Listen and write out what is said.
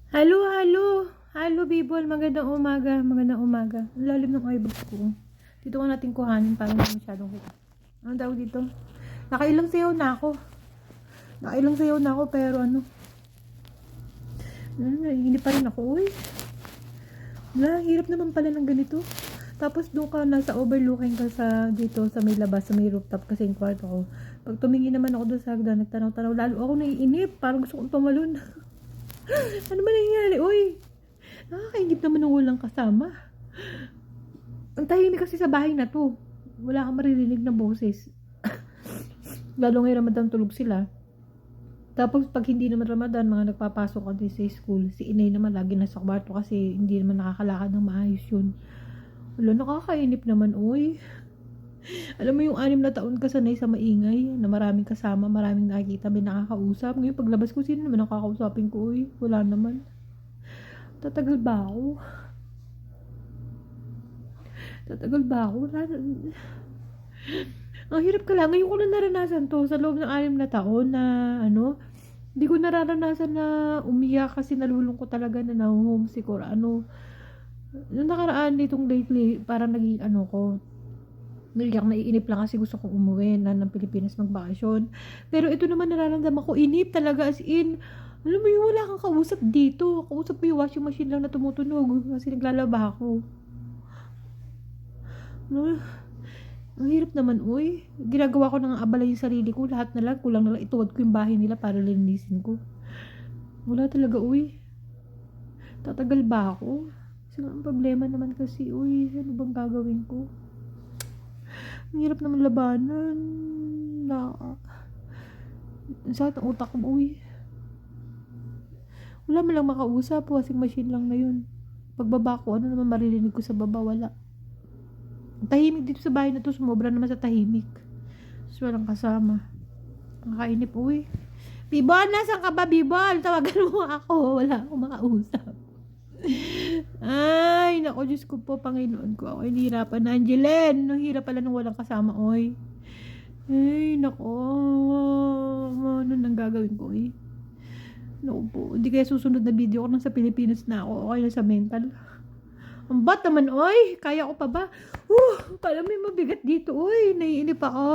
Hello, hello. Hello, people. Magandang umaga. Magandang umaga. Ang lalim ng eyebags ko. Dito ka natin kuhanin para hindi masyadong kita. Ano daw dito? Nakailang sayaw na ako. Pero hindi pa rin ako. Uy. Hirap naman pala ng ganito. Tapos doon ka nasa overlooking ka sa dito sa may labas, sa may rooftop kasi yung kwarto ko. Pag tumingin naman ako doon sa hagdan, nagtanaw-tanaw, lalo ako naiinip. Parang gusto kong tumalon. Ano ba nangyayari? Uy! Nakakaingip naman ng walang kasama. Ang tahimik kasi sa bahay na to. Wala kang maririnig na boses. Lalo ngayon Ramadan tulog sila. Tapos pag hindi naman Ramadan, mga nagpapasok ka din sa school. Si Inay naman lagi nasa kwarto kasi hindi naman nakakalakad ng maayos yun. Wala, nakakainip naman. Uy! Alam mo yung 6 na taon ka sanay sa maingay, na maraming kasama, maraming nakikita, may nakakausap. Ngayon paglabas ko, sino naman nakakausapin ko? Uy, wala naman. Tatagal ba ako? Wala. Ang hirap ka lang. Ngayon ko na naranasan to sa loob ng 6 na taon na hindi ko nararanasan na umiyak kasi nalulungkot talaga na na-homesick or Nung nakaraan ditong lately, parang naging ko, naiinip lang kasi gusto kong umuwi na ng Pilipinas magbakasyon. Pero ito naman nararamdaman ko, inip talaga as in, alam mo yung wala kang kausap dito. Kausap mo yung washing machine lang na tumutunog kasi naglalaba ako. Ang hirap naman, uy. Ginagawa ko nang abala yung sarili ko. Lahat na lang, kulang na lang ituwad ko yung bahay nila para linisin ko. Wala talaga, uy. Tatagal ba ako? Kasi ang problema naman kasi, uy, ano bang gagawin ko? Ang hirap naman labanan. Sa ang utak ko, uy. Wala man lang makausap. Washing machine lang na yun. Pagbaba ko, ano naman maririnig ko sa baba? Wala. Tahimik dito sa bahay na to. Sumobra naman sa tahimik. So, walang kasama. Nakakainip, uy. Bibol, nasan ka ba, Bibol? Tawagan mo ako. Wala akong makausap. Ay, naku, Diyos ko po, Panginoon ko. Ako hinihirapan na, Angeline. Ang hirap pala nung walang kasama, oy. Ay, naku. Ano nang gagawin ko, eh? Naku po. Hindi kaya susunod na video ko nang sa Pilipinas na ako. Okay na sa mental. Ang bat naman, oy. Kaya ko pa ba? Kala mo yung mabigat dito, oy. Naiinip ako.